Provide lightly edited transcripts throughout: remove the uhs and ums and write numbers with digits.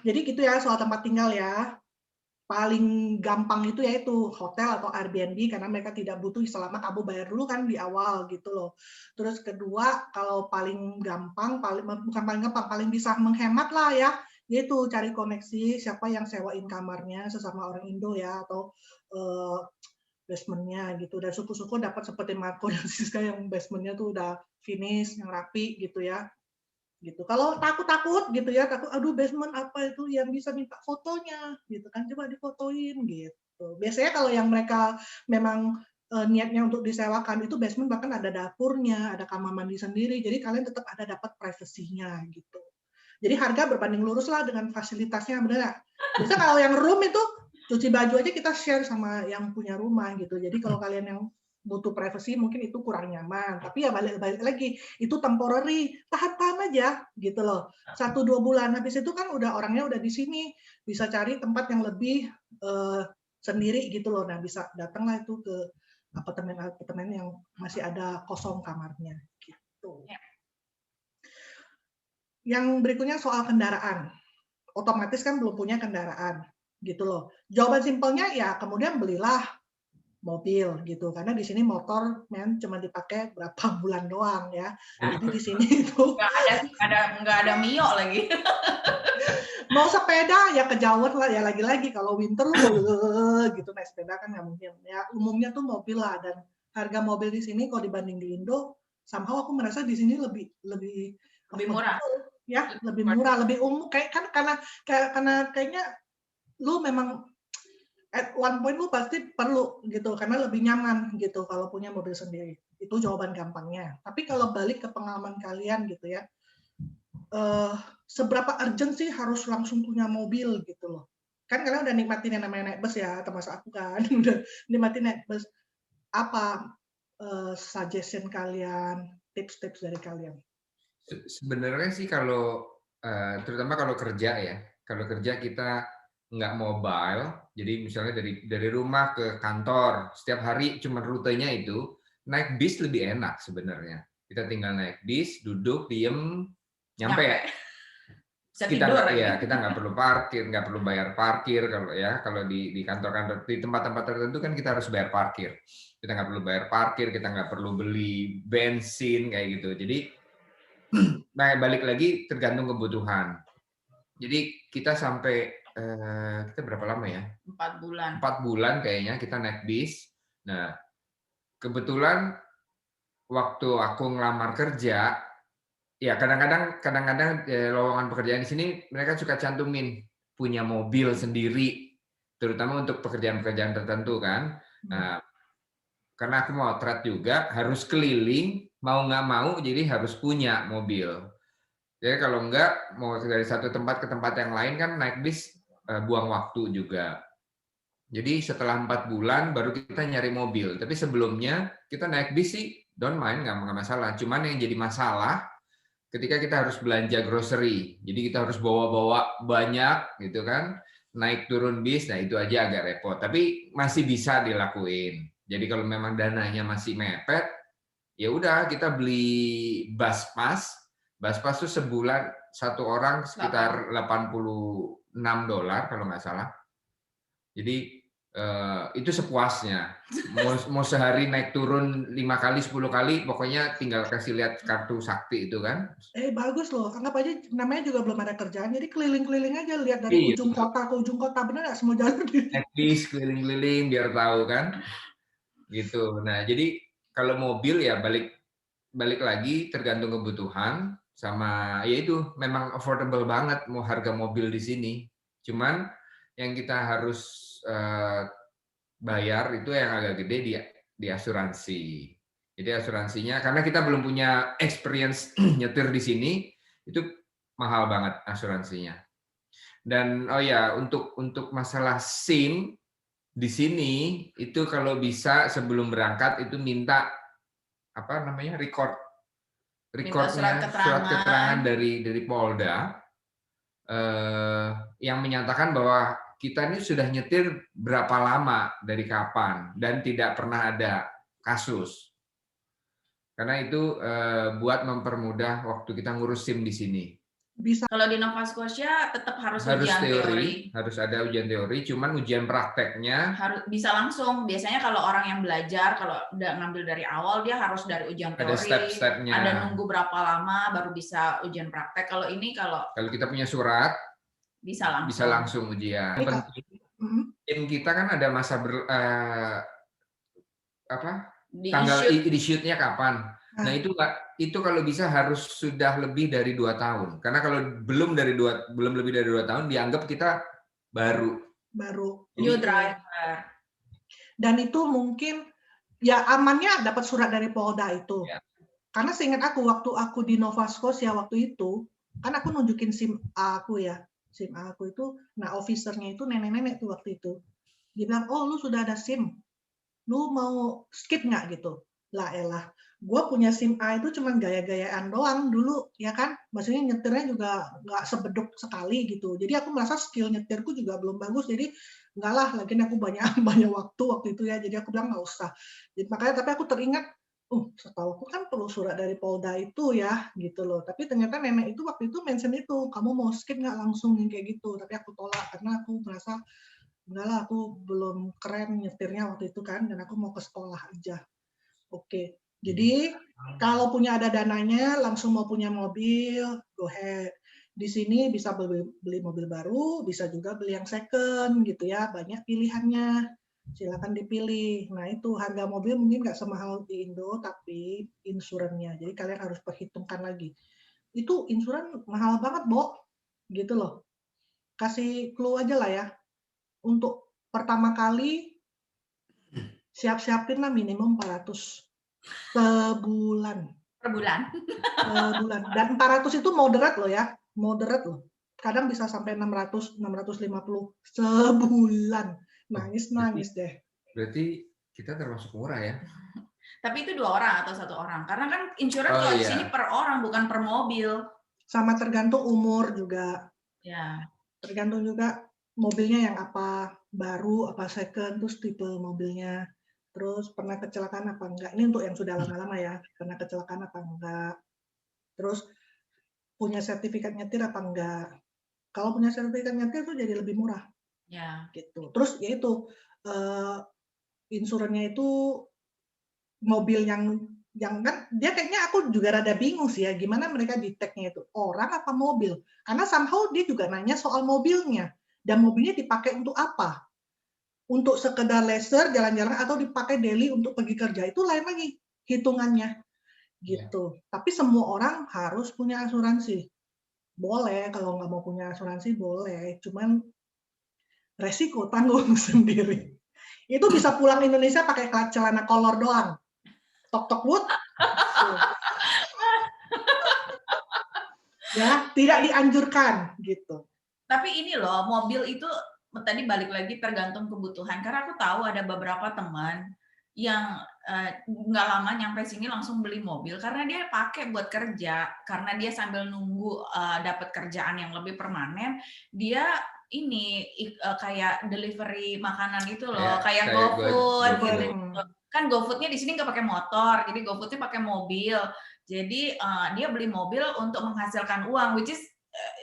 Jadi gitu ya soal tempat tinggal ya. Paling gampang itu yaitu hotel atau Airbnb karena mereka tidak butuh selama kamu bayar dulu kan di awal gitu loh. Terus kedua, kalau paling gampang, bukan paling gampang, paling bisa menghemat lah ya, yaitu cari koneksi siapa yang sewain kamarnya sesama orang Indo ya atau eh, basementnya gitu. Dan syukur-syukur dapat seperti Marco dan Siska yang basementnya tuh udah finish, yang rapi gitu ya gitu. Kalau takut-takut gitu ya, takut aduh basement apa itu yang bisa minta fotonya gitu kan, coba difotoin gitu. Biasanya kalau yang mereka memang niatnya untuk disewakan itu basement bahkan ada dapurnya, ada kamar mandi sendiri, jadi kalian tetap ada dapat privasinya gitu. Jadi harga berbanding lurus lah dengan fasilitasnya, bener nggak? Biasanya kalau yang room itu cuci baju aja kita share sama yang punya rumah gitu. Jadi kalau kalian yang butuh privacy mungkin itu kurang nyaman. Tapi ya balik lagi, itu temporary, tahan-tahan aja gitu loh. 1-2 bulan habis itu kan udah orangnya udah di sini, bisa cari tempat yang lebih sendiri gitu loh. Nah, bisa datanglah itu ke apartemen-apartemen yang masih ada kosong kamarnya gitu. Ya. Yang berikutnya soal kendaraan. Otomatis kan belum punya kendaraan gitu loh. Jawaban simpelnya ya kemudian belilah mobil gitu karena di sini motor men cuma dipakai berapa bulan doang ya. Jadi di sini itu Nggak ada Mio lagi. mau sepeda ya kejauhan lah ya lagi-lagi kalau winter lu mau gitu naik sepeda kan nggak mungkin ya umumnya tuh mobil lah dan harga mobil di sini kalau dibanding di Indo somehow aku merasa di sini lebih lebih Lebih murah. affordable ya lebih murah lebih umum kayak kan karena kayaknya lu memang at one point lu pasti perlu gitu karena lebih nyaman gitu kalau punya mobil sendiri. Itu jawaban gampangnya. Tapi kalau balik ke pengalaman kalian gitu ya, eh, seberapa urgent sih harus langsung punya mobil gitu loh. Kan kalian udah nikmatin yang namanya naik bus ya, termasuk aku kan udah nikmatin naik bus. Apa suggestion kalian, tips-tips dari kalian? Sebenarnya sih kalau terutama kalau kerja ya, kalau kerja kita nggak mobile, jadi misalnya dari rumah ke kantor setiap hari cuma rutenya itu, naik bis lebih enak sebenarnya. Kita tinggal naik bis, duduk, diem, Nyampe. nyampe. Bisa Kita tidur nggak lagi. ya kita nggak perlu parkir, nggak perlu bayar parkir kalau ya kalau di kantor-kantor di tempat-tempat tertentu kan kita harus bayar parkir. Kita nggak perlu bayar parkir, kita nggak perlu beli bensin kayak gitu. Jadi nah, balik lagi tergantung kebutuhan. Jadi kita sampai kita berapa lama ya? 4 bulan. 4 bulan kayaknya kita naik bis. Nah, kebetulan waktu aku ngelamar kerja, ya kadang-kadang lowongan pekerjaan di sini mereka suka cantumin punya mobil sendiri, terutama untuk pekerjaan-pekerjaan tertentu kan. Nah, karena aku mau trade juga, harus keliling, mau nggak mau, jadi harus punya mobil. Jadi kalau enggak, mau dari satu tempat ke tempat yang lain kan naik bis buang waktu juga. Jadi setelah 4 bulan baru kita nyari mobil. Tapi sebelumnya kita naik bis sih don't mind, nggak masalah. Cuman yang jadi masalah ketika kita harus belanja grocery. Jadi kita harus bawa-bawa banyak gitu kan. Naik turun bis, nah itu aja agak repot. Tapi masih bisa dilakuin. Jadi kalau memang dananya masih mepet, ya udah kita beli bus pass. Bus pass tuh sebulan satu orang sekitar $86 kalau nggak salah. Jadi itu sepuasnya. Mau sehari naik turun 5 kali, 10 kali, pokoknya tinggal kasih lihat kartu sakti itu kan. Bagus loh, anggap aja namanya juga belum ada kerjaan, jadi keliling-keliling aja lihat dari Iya, ujung kota ke ujung kota, bener nggak semua jalur di naik bis keliling-keliling biar tahu kan. Gitu. Nah, jadi kalau mobil ya balik balik lagi tergantung kebutuhan sama ya itu memang affordable banget mau harga mobil di sini. Cuman yang kita harus bayar itu yang agak gede di asuransi. Jadi asuransinya karena kita belum punya experience nyetir di sini itu mahal banget asuransinya. Dan oh ya untuk masalah SIM di sini itu kalau bisa sebelum berangkat itu minta apa namanya recordnya surat keterangan dari Polda yang menyatakan bahwa kita ini sudah nyetir berapa lama dari kapan dan tidak pernah ada kasus. Karena itu buat mempermudah waktu kita ngurus SIM di sini. Bisa. Kalau di Nova Scotia tetap harus Harus ujian teori, harus ada ujian teori, cuman ujian prakteknya harus bisa langsung. Biasanya kalau orang yang belajar, kalau udah ngambil dari awal, dia harus dari ujian ada teori, step-stepnya. ada nunggu berapa lama baru bisa ujian praktek. Kalau ini kalau kita punya surat, bisa bisa langsung. langsung ujian. Ini, Kak. Penting, tim kita kan ada masa Di tanggal issue. issue-nya kapan. Nah itu kalau bisa harus sudah lebih dari 2 tahun. Karena kalau belum lebih dari 2 tahun dianggap kita baru. New driver. Dan itu mungkin ya amannya dapat surat dari Polda itu. Ya. Karena seingat aku waktu aku di Nova Scotia waktu itu, kan aku nunjukin SIM A aku ya. SIM A aku itu, nah officer-nya itu nenek-nenek tuh waktu itu. Dia bilang, "Oh, lu sudah ada SIM. Lu mau skip nggak?" gitu. Lah elah, gue punya SIM A itu cuma gaya-gayaan doang dulu, ya kan? Maksudnya nyetirnya juga nggak sebeduk sekali gitu. Jadi aku merasa skill nyetirku juga belum bagus, jadi nggak lah, lagian aku banyak waktu itu ya, jadi aku bilang nggak usah. Jadi makanya, tapi aku teringat, setahu aku kan perlu surat dari Polda itu ya, gitu loh. Tapi ternyata nenek itu waktu itu mention itu, kamu mau skip nggak langsung kayak gitu. Tapi aku tolak karena aku merasa enggak lah, aku belum keren nyetirnya waktu itu kan, dan aku mau ke sekolah aja. Oke, jadi kalau punya ada dananya, langsung mau punya mobil, go ahead. Di sini bisa beli mobil baru, bisa juga beli yang second gitu ya, banyak pilihannya. Silakan dipilih. Nah itu harga mobil mungkin nggak semahal di Indo, tapi insurannya. Jadi kalian harus perhitungkan lagi. Itu insuran mahal banget, Bo. Gitu loh. Kasih clue aja lah ya. Untuk pertama kali, siap-siapin lah minimum 400 sebulan. Per bulan. Sebulan. Dan 400 itu moderate loh ya. Moderate loh. Kadang bisa sampai 600, 650 sebulan. Nangis deh. Berarti kita termasuk murah ya. Tapi itu 2 orang atau 1 orang. Karena kan insurance kalau di sini per orang bukan per mobil. Sama tergantung umur juga. Ya. Tergantung juga mobilnya yang apa, baru apa second, terus tipe mobilnya. Terus pernah kecelakaan apa enggak. Ini untuk yang sudah lama-lama ya. Pernah kecelakaan apa enggak. Terus punya sertifikat nyetir apa enggak. Kalau punya sertifikat nyetir tuh jadi lebih murah. Ya. Gitu. Terus yaitu insurannya itu mobil yang kan dia kayaknya aku juga rada bingung sih ya, gimana mereka detect-nya itu orang apa mobil, karena somehow dia juga nanya soal mobilnya, dan mobilnya dipakai untuk apa, untuk sekedar leisure jalan-jalan atau dipakai daily untuk pergi kerja, itu lain lagi hitungannya gitu. Tapi semua orang harus punya asuransi, boleh kalau nggak mau punya asuransi boleh, cuman resiko tanggung sendiri. Itu bisa pulang Indonesia pakai celana kolor doang. Tok wood. Ya, tidak dianjurkan gitu. Tapi ini loh, mobil itu tadi balik lagi tergantung kebutuhan. Karena aku tahu ada beberapa teman yang nggak lama nyampe sini langsung beli mobil karena dia pakai buat kerja, karena dia sambil nunggu dapat kerjaan yang lebih permanen, dia ini kayak delivery makanan itu loh, kayak GoFood gitu. Kan GoFood-nya di sini nggak pakai motor, jadi GoFood-nya pakai mobil. Jadi dia beli mobil untuk menghasilkan uang, which is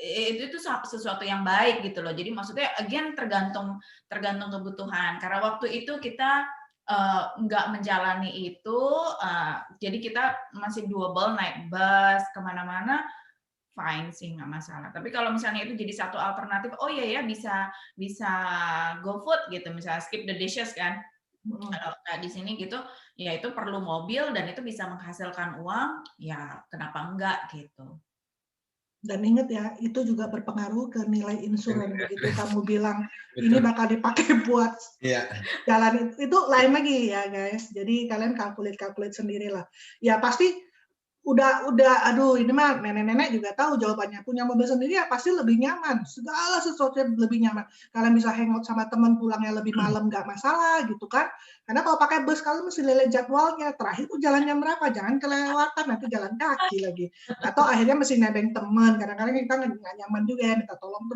itu sesuatu yang baik gitu loh. Jadi maksudnya again tergantung kebutuhan. Karena waktu itu kita nggak menjalani itu, jadi kita masih doable naik bus kemana-mana, fine sih nggak masalah. Tapi kalau misalnya itu jadi satu alternatif, oh iya ya bisa GoFood gitu, misalnya skip the dishes kan. Kalau di sini gitu, ya itu perlu mobil dan itu bisa menghasilkan uang, ya kenapa enggak gitu. Dan ingat ya, itu juga berpengaruh ke nilai insuran. Begitu kamu bilang ini bakal dipakai buat jalan, itu lain lagi ya guys. Jadi kalian calculate sendirilah. Ya pasti udah aduh ini mah nenek-nenek juga tahu jawabannya, punya mobil sendiri ya pasti lebih nyaman, segala sesuatu lebih nyaman, kalian bisa hangout sama teman pulangnya lebih malam nggak masalah gitu kan, karena kalau pakai bus kalian mesti lihat jadwalnya, terakhir tuh jalan jam berapa, jangan kelewatan nanti jalan kaki lagi, atau akhirnya mesti nebeng teman, kadang-kadang kita nggak nyaman juga ya, minta tolong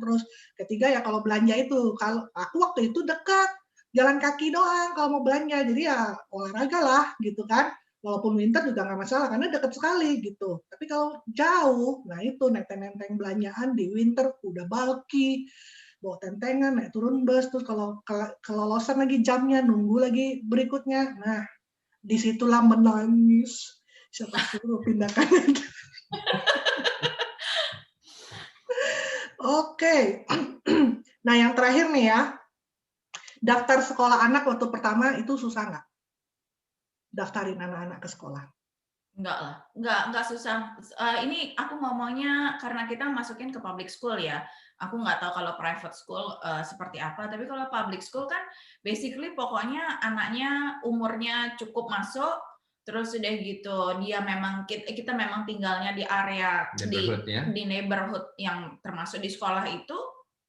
terus. Ketiga ya kalau belanja itu, kalau aku waktu itu dekat jalan kaki doang kalau mau belanja, jadi ya olahraga lah gitu kan. Walaupun winter juga nggak masalah karena dekat sekali gitu. Tapi kalau jauh, nah itu nenteng-nenteng belanjaan di winter udah bulky, bawa tentengan, naik turun bus, terus kalau kelolosan lagi jamnya, nunggu lagi berikutnya. Nah, disitulah menangis. Siapa suruh pindahkan itu? Oke. Nah, yang terakhir nih ya, daftar sekolah anak waktu pertama itu susah nggak? Daftarin anak-anak ke sekolah. Enggak lah, enggak susah. Ini aku ngomongnya karena kita masukin ke public school ya. Aku nggak tahu kalau private school seperti apa, tapi kalau public school kan basically pokoknya anaknya umurnya cukup masuk, terus udah gitu dia memang kita memang tinggalnya di area di neighborhood yang termasuk di sekolah itu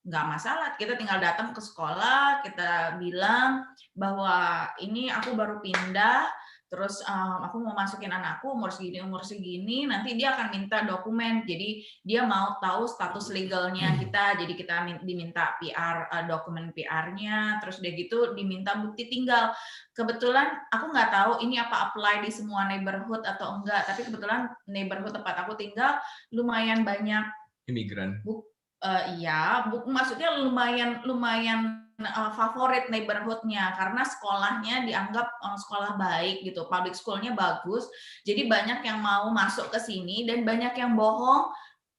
nggak masalah. Kita tinggal datang ke sekolah, kita bilang bahwa ini aku baru pindah. Terus aku mau masukin anakku umur segini, nanti dia akan minta dokumen. Jadi dia mau tahu status legalnya kita. Jadi kita diminta PR, dokumen PR-nya. Terus udah gitu diminta bukti tinggal. Kebetulan aku nggak tahu ini apa apply di semua neighborhood atau enggak. Tapi kebetulan neighborhood tempat aku tinggal lumayan banyak imigran. Iya, maksudnya lumayan favorit neighborhood-nya karena sekolahnya dianggap sekolah baik gitu, public school-nya bagus. Jadi banyak yang mau masuk ke sini dan banyak yang bohong.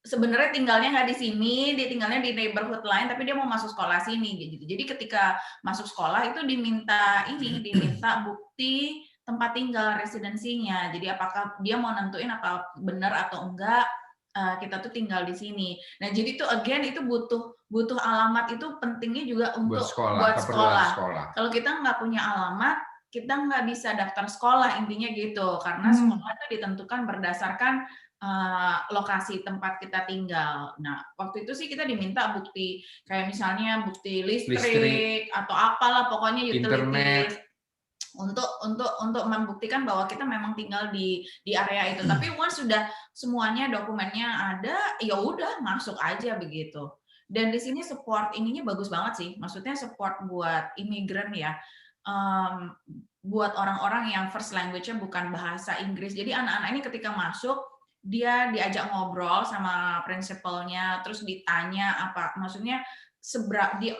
Sebenarnya tinggalnya nggak di sini, dia tinggalnya di neighborhood lain, tapi dia mau masuk sekolah sini gitu. Jadi ketika masuk sekolah itu diminta bukti tempat tinggal residensinya. Jadi apakah dia mau nentuin apa benar atau enggak kita tuh tinggal di sini. Nah, jadi tuh again itu butuh alamat itu pentingnya juga untuk buat sekolah. Kalau kita nggak punya alamat, kita nggak bisa daftar sekolah intinya gitu. Karena sekolah itu ditentukan berdasarkan lokasi tempat kita tinggal. Nah, waktu itu sih kita diminta bukti kayak misalnya bukti listrik atau apalah pokoknya utilities untuk membuktikan bahwa kita memang tinggal di area itu. Tapi once sudah semuanya dokumennya ada, ya udah masuk aja begitu. Dan di sini support ininya bagus banget sih. Maksudnya support buat imigran ya. Buat orang-orang yang first language-nya bukan bahasa Inggris. Jadi anak-anak ini ketika masuk dia diajak ngobrol sama prinsipalnya, terus ditanya apa, maksudnya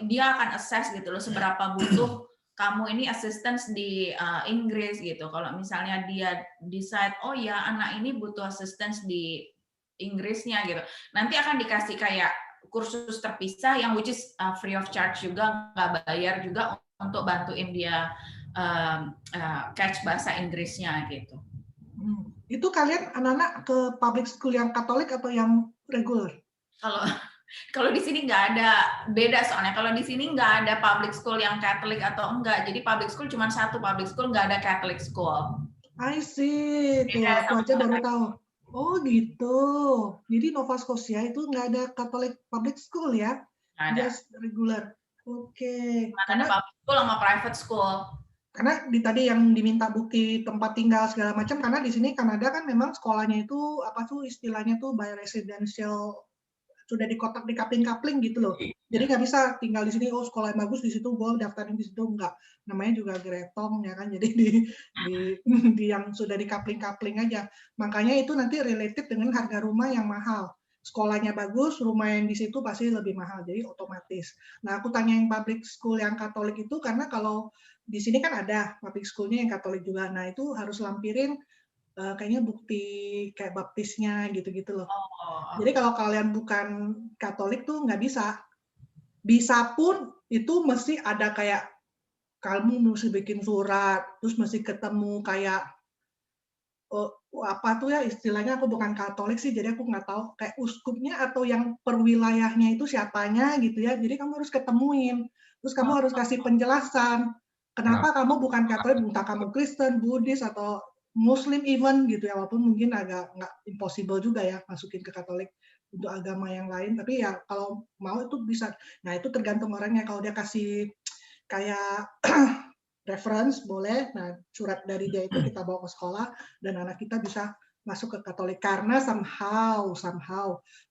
dia akan assess gitu loh seberapa butuh kamu ini assistance di Inggris gitu. Kalau misalnya dia decide, oh ya anak ini butuh assistance di Inggrisnya gitu, nanti akan dikasih kayak kursus terpisah yang which is free of charge juga, nggak bayar juga untuk bantuin dia catch bahasa Inggrisnya gitu. Itu kalian anak-anak ke public school yang Katolik atau yang reguler? Kalau di sini nggak ada beda soalnya. Kalau di sini nggak ada public school yang Catholic atau enggak. Jadi public school cuma satu public school, nggak ada Catholic school. I see. Tuh, aku aja baru tahu. Oh gitu. Jadi Nova Scotia itu nggak ada Catholic public school ya? Just regular. Oke. Karena ada public school sama private school. Karena tadi yang diminta bukti tempat tinggal segala macam, karena di sini Kanada kan memang sekolahnya itu apa tuh istilahnya tuh by residential, sudah dikotak di kapling-kapling gitu loh. Jadi nggak bisa tinggal di sini, oh sekolah yang bagus di situ, gue daftarin di situ, enggak. Namanya juga gretong ya kan, jadi di yang sudah di kapling-kapling aja. Makanya itu nanti related dengan harga rumah yang mahal. Sekolahnya bagus, rumah yang di situ pasti lebih mahal, jadi otomatis. Nah aku tanya yang public school yang Katolik itu karena kalau di sini kan ada public school-nya yang Katolik juga, nah itu harus lampirin kayaknya bukti kayak baptisnya gitu-gitu loh. Jadi kalau kalian bukan Katolik tuh nggak bisa. Bisa pun itu mesti ada kayak kamu mesti bikin surat, terus mesti ketemu kayak apa tuh ya istilahnya, aku bukan Katolik sih, jadi aku nggak tahu kayak uskupnya atau yang perwilayahnya itu siapanya gitu ya. Jadi kamu harus ketemuin, terus kamu harus kasih penjelasan. Kenapa kamu bukan Katolik, entah kamu Kristen, Buddhis, atau Muslim even gitu ya, walaupun mungkin agak nggak impossible juga ya masukin ke Katolik untuk agama yang lain, tapi ya kalau mau itu bisa. Nah itu tergantung orangnya, kalau dia kasih kayak reference boleh, nah surat dari dia itu kita bawa ke sekolah dan anak kita bisa masuk ke Katolik, karena somehow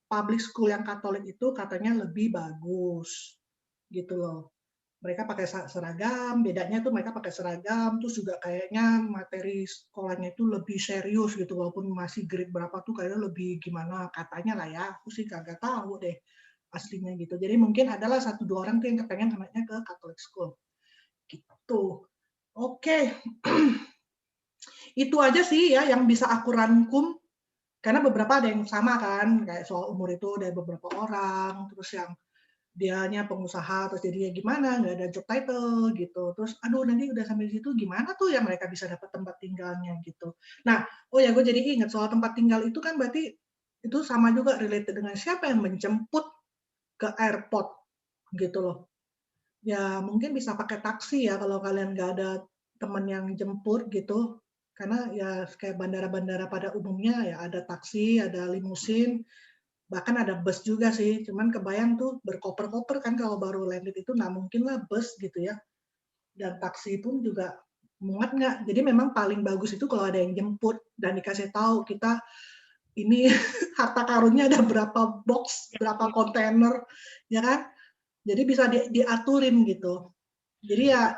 public school yang Katolik itu katanya lebih bagus gitu loh. Mereka pakai seragam, bedanya tuh mereka pakai seragam, terus juga kayaknya materi sekolahnya itu lebih serius gitu, walaupun masih grade berapa tuh kayaknya lebih gimana katanya lah ya, aku sih kagak tahu deh aslinya gitu. Jadi mungkin adalah 1-2 orang tuh yang kepengen anaknya ke Catholic school gitu. Oke, itu aja sih ya yang bisa aku rangkum, karena beberapa ada yang sama kan, kayak soal umur itu ada beberapa orang, terus yang dianya pengusaha, terus jadinya gimana, nggak ada job title gitu. Terus, aduh nanti udah sampai di situ gimana tuh ya mereka bisa dapat tempat tinggalnya gitu. Nah, oh ya gue jadi ingat soal tempat tinggal itu kan berarti itu sama juga related dengan siapa yang menjemput ke airport gitu loh. Ya mungkin bisa pakai taksi ya kalau kalian nggak ada teman yang jemput gitu. Karena ya kayak bandara-bandara pada umumnya ya ada taksi, ada limusin, bahkan ada bus juga sih, cuman kebayang tuh berkoper-koper kan kalau baru landed itu nggak mungkin lah bus gitu ya, dan taksi pun juga muat nggak. Jadi memang paling bagus itu kalau ada yang jemput dan dikasih tahu kita ini harta karunnya ada berapa box, berapa kontainer, ya kan? Jadi bisa diaturin gitu. Jadi ya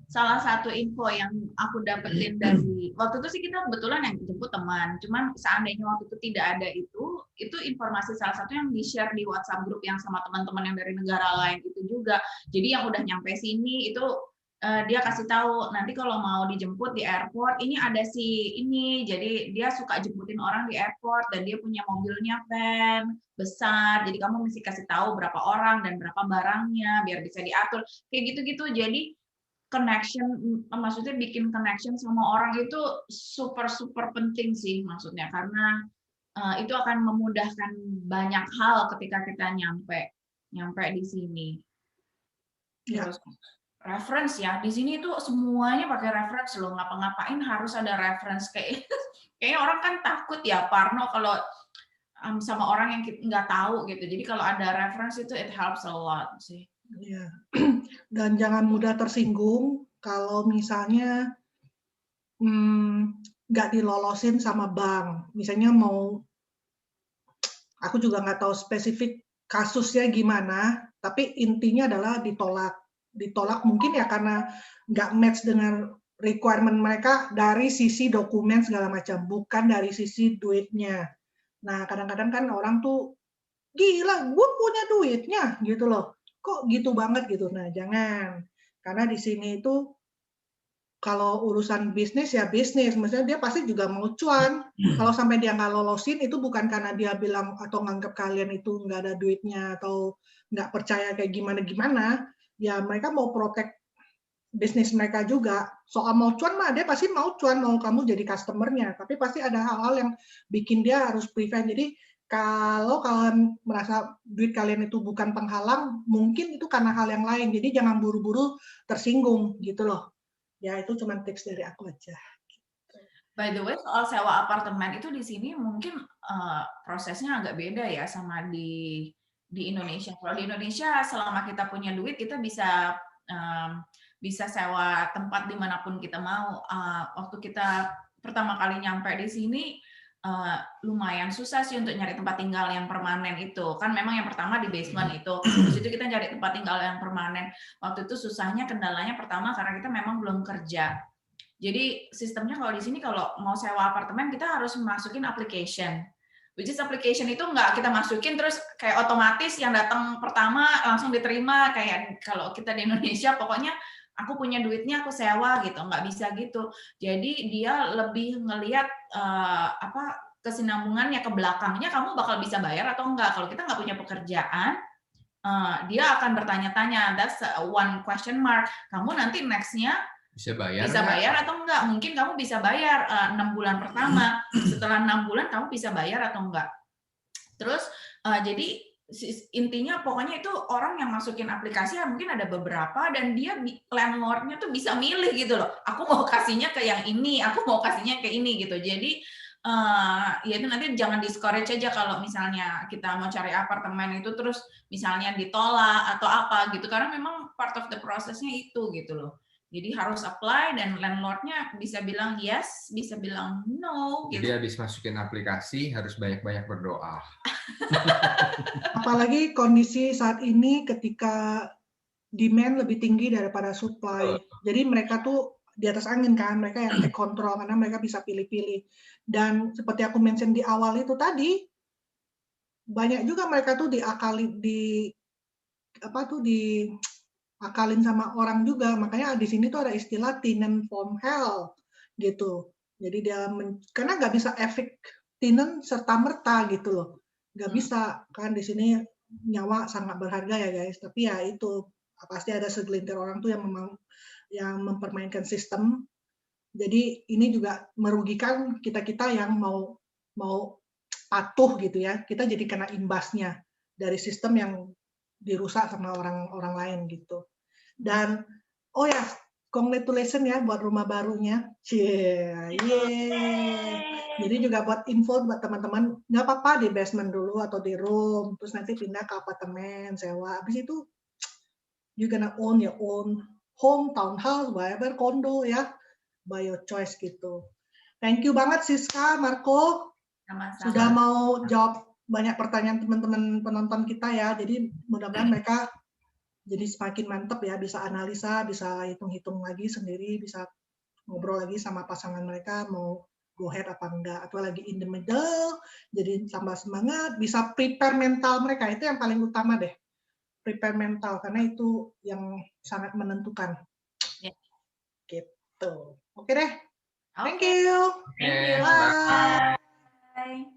Salah satu info yang aku dapetin dari waktu itu sih kita kebetulan yang jemput teman, cuman seandainya waktu itu tidak ada itu informasi salah satu yang di-share di WhatsApp grup yang sama teman-teman yang dari negara lain itu juga. Jadi yang udah nyampe sini itu dia kasih tahu nanti kalau mau dijemput di airport ini ada si ini, jadi dia suka jemputin orang di airport dan dia punya mobilnya van besar, jadi kamu mesti kasih tahu berapa orang dan berapa barangnya biar bisa diatur kayak gitu-gitu. Jadi connection, maksudnya bikin connection sama orang itu super penting sih maksudnya, karena itu akan memudahkan banyak hal ketika kita nyampe di sini. ya, Terus reference ya, di sini tuh semuanya pakai reference loh, ngapa-ngapain harus ada reference kayak kayaknya orang kan takut ya, parno kalau sama orang yang nggak tahu gitu. Jadi kalau ada reference itu it helps a lot sih. ya. Dan jangan mudah tersinggung kalau misalnya nggak dilolosin sama bank. Misalnya mau, aku juga nggak tahu spesifik kasusnya gimana, tapi intinya adalah ditolak. Ditolak mungkin ya karena nggak match dengan requirement mereka dari sisi dokumen segala macam, bukan dari sisi duitnya. Nah, kadang-kadang kan orang tuh, gila, gue punya duitnya, gitu loh. Kok gitu banget gitu. Nah, jangan. Karena di sini itu kalau urusan bisnis ya bisnis, maksudnya dia pasti juga mau cuan. Kalau sampai dia nggak lolosin itu bukan karena dia bilang atau nganggap kalian itu nggak ada duitnya atau nggak percaya kayak gimana-gimana, ya mereka mau protect bisnis mereka juga. Soal mau cuan mah dia pasti mau cuan, mau kamu jadi customer-nya, tapi pasti ada hal-hal yang bikin dia harus prevent. Jadi kalau kalian merasa duit kalian itu bukan penghalang, mungkin itu karena hal yang lain. Jadi jangan buru-buru tersinggung gitu loh. Ya itu cuma tips dari aku aja. By the way, soal sewa apartemen itu di sini mungkin prosesnya agak beda ya sama di Indonesia. Kalau di Indonesia selama kita punya duit kita bisa bisa sewa tempat dimanapun kita mau. Waktu kita pertama kali nyampe di sini lumayan susah sih untuk nyari tempat tinggal yang permanen itu. Kan memang yang pertama di basement itu. Terus itu kita cari tempat tinggal yang permanen. Waktu itu susahnya, kendalanya pertama karena kita memang belum kerja. Jadi sistemnya kalau di sini kalau mau sewa apartemen kita harus masukin application. Which is application itu nggak kita masukin terus kayak otomatis yang datang pertama langsung diterima kayak kalau kita di Indonesia pokoknya aku punya duitnya aku sewa gitu, nggak bisa gitu. Jadi dia lebih ngelihat kesinambungannya ke belakangnya kamu bakal bisa bayar atau enggak. Kalau kita nggak punya pekerjaan dia akan bertanya-tanya, that's one question mark. Kamu nanti next-nya bisa bayar atau enggak? Mungkin kamu bisa bayar 6 bulan pertama. Setelah 6 bulan kamu bisa bayar atau enggak? Terus jadi intinya pokoknya itu orang yang masukin aplikasi mungkin ada beberapa dan dia landlord-nya tuh bisa milih gitu loh. Aku mau kasihnya ke yang ini, aku mau kasihnya ke ini gitu. Jadi ya itu nanti jangan discourage aja kalau misalnya kita mau cari apartemen itu terus misalnya ditolak atau apa gitu karena memang part of the process-nya itu gitu loh. Jadi harus apply dan landlord-nya bisa bilang yes, bisa bilang no. Jadi habis masukin aplikasi harus banyak-banyak berdoa. Apalagi kondisi saat ini ketika demand lebih tinggi daripada supply. Jadi mereka tuh di atas angin kan, mereka yang take control karena mereka bisa pilih-pilih. Dan seperti aku mention di awal itu tadi, banyak juga mereka tuh diakalin sama orang juga. Makanya di sini tuh ada istilah tenant from hell gitu. Jadi karena nggak bisa efek tenant serta merta gitu loh. Nggak bisa kan, di sini nyawa sangat berharga ya guys. Tapi ya itu pasti ada segelintir orang tuh yang memang yang mempermainkan sistem. Jadi ini juga merugikan kita-kita yang mau patuh gitu ya. Kita jadi kena imbasnya dari sistem yang dirusak sama orang lain gitu. Dan oh ya, congratulations ya buat rumah barunya. Jadi juga buat info buat teman-teman, nggak apa-apa di basement dulu atau di room, terus nanti pindah ke apartemen, sewa. Habis itu you gonna own your own home, townhouse, whatever, condo ya, by your choice gitu. Thank you banget Siska, Marco. Sama-sama. Sudah mau jawab banyak pertanyaan teman-teman penonton kita ya. Jadi mudah-mudahan mereka jadi semakin mantap ya, bisa analisa, bisa hitung-hitung lagi sendiri, bisa ngobrol lagi sama pasangan mereka mau go ahead apa enggak, atau lagi in the middle, jadi tambah semangat, bisa prepare mental mereka, itu yang paling utama deh, prepare mental, karena itu yang sangat menentukan. Ya. Gitu. Oke deh. Thank Okay. you. Thank you. Bye. Bye.